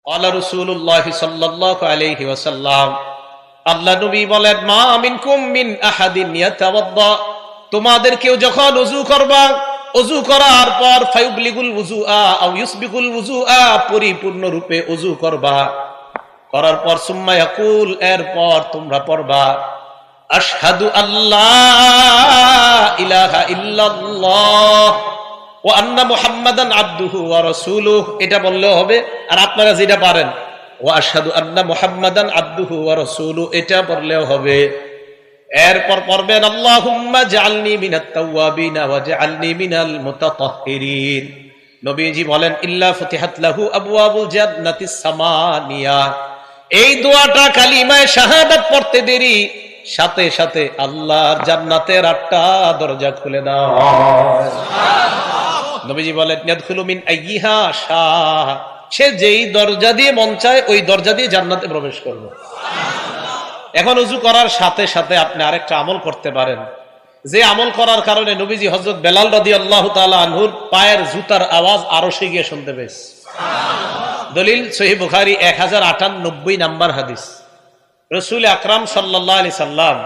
ক্বালা রাসূলুল্লাহ সাল্লাল্লাহু আলাইহি ওয়াসাল্লাম, আল্লাহ নবী বলেন, মা মিনকুম মিন আহাদিন ইয়াতাওয়াদ্দা, তোমাদের কেউ যখন ওযু করবা, ওযু করার পর ফায়ুবলিগুল ওযুআ আও ইউসবিগুল ওযুআ, পরিপূর্ণ রূপে ওযু করবা, করার পর সুম্মা ইয়াকুল, এরপর তোমরা পড়বা আশহাদু আল্লাহ ইলাহা ইল্লাল্লাহ ওয়া আন্না মুহাম্মাদান আবদুহু ওয়া রাসূলুহু, এটা বললেও হবে। আর আপনারা যেটা পারেন ওয়া আশহাদু আন্না মুহাম্মাদান আবদুহু ওয়া রাসূলুহু, এটা পড়লেও হবে। এরপর পড়বেন আল্লাহুম্মা জাআলনি মিনাত তাওয়াবিনা ওয়া জাআলনি মিনাল মুতাতাহহিরিন। নবীজি বলেন, ইল্লা ফুতিহাত লাহু আবওয়াবুল জান্নাতিস সামানিয়া, এই দোয়াটা কালিমায়ে শাহাদাত পড়তে দেরি সাথে সাথে আল্লাহর জান্নাতের 8টা দরজা খুলে দাও। নবীজি বলেন, ইয়াদখুলু মিন আইয়িহা শাহ, সে যেই দরজা দিয়ে মন চায় ওই দরজা দিয়ে জান্নাতে প্রবেশ করবে। এখন ওযু করার সাথে সাথে আপনি আরেকটা আমল করতে পারেন, যে আমল করার কারণে নবীজি হযরত বেলাল রাদিয়াল্লাহু তাআলা আনহুর পায়ের জুতার আওয়াজ আরশে গিয়ে শুনতে পেয়েছে। দলিল সহিহ বুখারী 1098 নাম্বার হাদিস। রাসূল আকরাম সাল্লাল্লাহু আলাইহি সাল্লাম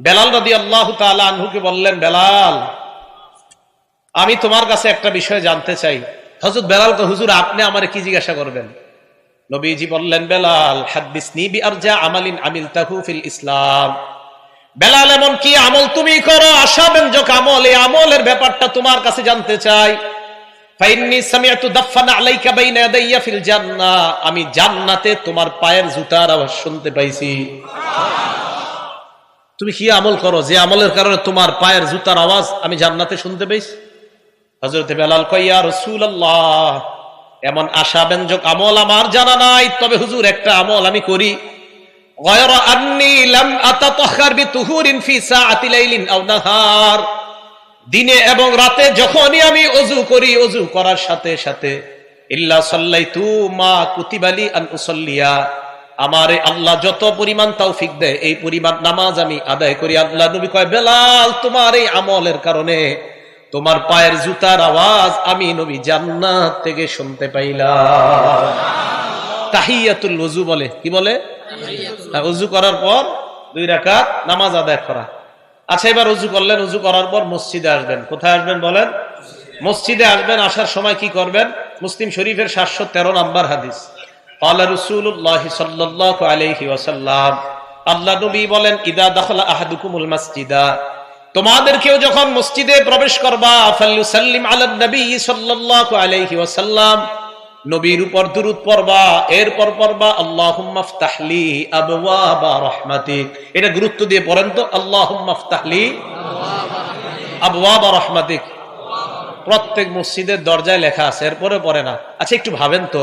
বেলাল রাদিয়াল্লাহু তাআলা আনহুকে বললেন, বেলাল, আমি তোমার কাছে একটা বিষয় জানতে চাই। হযরত বেলাল কয়, হুজুর আপনি আমারে কি জিজ্ঞাসা করবেন? নবীজি বললেন, বেলাল হাদিসনি বিআরজা আমালিন আমিলতাহু ফিল ইসলাম, বেলাল এমন কি আমল তুমি করো আশাব্যঞ্জক আমল, এই আমলের ব্যাপারটা তোমার কাছে জানতে চাই। ফাইন্নী সামিআতু দাফানা আলাইকা বাইনা ইয়াদাইয়া ফিল জান্নাহ, আমি জান্নাতে তোমার পায়ের জুতার আওয়াজ শুনতে পাইছি। তুমি কি আমল করো যে আমলের কারণে তোমার পায়ের জুতার আওয়াজ আমি জান্নাতে শুনতে পাইছি? হযরত বেলাল কয়, ইয়া রাসূলুল্লাহ, এমন আশাব্যঞ্জক আমল আমার জানা নাই, তবে হুজুর একটা আমল আমি করি। গায়রা আন্নী লাম আতাতাহহার বিতুহুরিন ফি সাআতি লাইলিন আও নাহার, দিনে এবং রাতে যখনই আমি ওযু করি, ওযু করার সাথে সাথে ইল্লা সাল্লাইতু মা কুতিবালি আন উসাল্লিয়া, আমারে আল্লাহ যত পরিমাণ তৌফিক দেয় এই পরিমাণ নামাজ আমি আদায় করি। আল্লাহ নবী কয়, বেলাল তোমার এই আমলের কারণে তোমার পায়ের জুতার আওয়াজ আমি নবী জান্নাত থেকে শুনতে পাইলাম। তাহিয়াতুল ওযু বলে, কি বলে? ওযু করার পর 2 রাকাত নামাজ আদায় করা। আচ্ছা, এবার ওযু করলেন, ওযু করার পর মসজিদে আসবেন। কোথায় আসবেন বলেন? মসজিদে আসবেন। আসার সময় কি করবেন? মুসলিম শরীফের 713 নাম্বার হাদিস। ক্বালা রাসূলুল্লাহ সাল্লাল্লাহু আলাইহি ওয়াসাল্লাম, আল্লাহ নবী বলেন, ইদা দাখালা আহাদুকুমুল মাসজিদা, তোমাদের কেউ যখন মসজিদে প্রবেশ করবা, ফালইউসাল্লিম আলান নবী সাল্লাল্লাহু আলাইহি ওয়াসাল্লাম, নবীর উপর দুরূদ পড়বা, এরপর পড়বা আল্লাহুম্মা ইফতাহলি আবওয়াবা রাহমাতিক। এটা গুরুত্ব দিয়ে পড়েন তো, আল্লাহুম্মা ইফতাহলি আবওয়াবা রাহমাতিক। প্রত্যেক মসজিদের দরজায় লেখা আছে, এরপরে পড়ে না। আচ্ছা, একটু ভাবেন তো,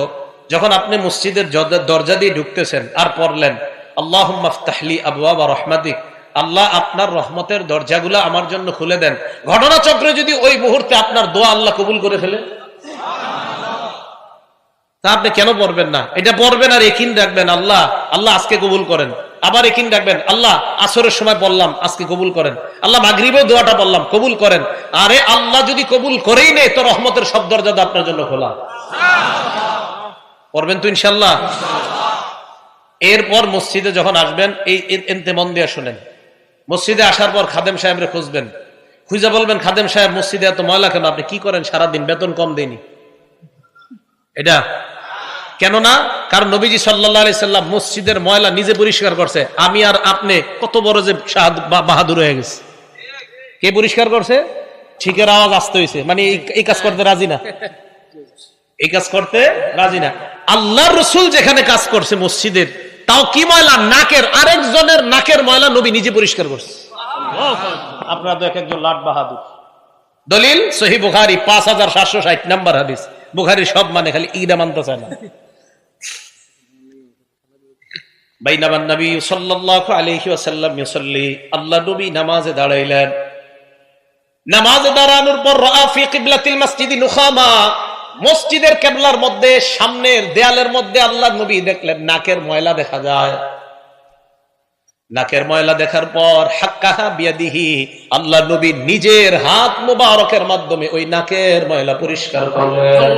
যখন আপনি মসজিদের দরজা দিয়ে ঢুকতেছেন আর পড়লেন আল্লাহুম্মা ইফতাহলি আবওয়াবা রাহমাতিক, আল্লাহ আপনার রহমতের দরজাগুলো আমার জন্য খুলে দেন, ঘটনাচক্রে যদি ওই মুহূর্তে আপনার দোয়া আল্লাহ কবুল করে ফেলে, তা আপনি কেন পড়বেন না? এটা পড়বেন আর ইয়াকিন রাখবেন, আল্লাহ আল্লাহ আজকে কবুল করেন। আবার ইয়াকিন রাখবেন, আল্লাহ আসরের সময় বললাম আজকে কবুল করেন, আল্লাহ মাগরিবেও দোয়াটা বললাম কবুল করেন। আরে আল্লাহ যদি কবুল করেই নেই তো রহমতের সব দরজা আপনার জন্য খোলা। পড়বেন তো ইনশাআল্লাহ। এরপর মসজিদে যখন আসবেন, এই এনতে মন দিয়ে শুনেন, মসজিদে আসার পর খাদেম সাহেবরে খুঁজবেন, খুঁজে বলবেন, খাদেম সাহেব মসজিদে এত ময়লা কেন? আপনি কি করেন সারাদিন? বেতন কম দেয়নি। এটা কেন না? কারণ নবীজি সাল্লাল্লাহু আলাইহি সাল্লাম মসজিদের ময়লা নিজে পরিষ্কার করছে। আমি আর আপনি কত বড় যে বাহাদুর হয়ে গেছে। কে পরিষ্কার করছে? ঠিকের আওয়াজ আসতে হয়েছে, মানে এই কাজ করতে রাজি না, এই কাজ করতে রাজি না। আল্লাহর রাসূল যেখানে কাজ করছে মসজিদের, তাও কি ময়লা? নাকের, আরেকজনের নাকের ময়লা নবী নিজে পরিষ্কার করছে। আপনারা তো এক একজন লাট বাহাদুর। দলিল সহিহ বুখারী 5760 নাম্বার হাদিস। বুখারী সব মানে, খালি ইটা মানতে চায় না। বাইনামান নবী সাল্লাল্লাহু আলাইহি ওয়াসাল্লাম ইউসাল্লি, আল্লাহ নবী নামাজে দাঁড়াইলেন। নামাজে দাঁড়ানোর পর রাআ ফি কিবলাতিল মসজিদি নুখামা, মসজিদের কিবলার মধ্যে সামনের দেয়ালের মধ্যে আল্লাহ নবী দেখলেন নাকের ময়লা দেখা যায়। নাকের ময়লা দেখার পর হাক্কাহা বিয়াদিহি, আল্লাহ নবী নিজের হাত মুবারকের মাধ্যমে ওই নাকের ময়লা পরিষ্কার করলেন।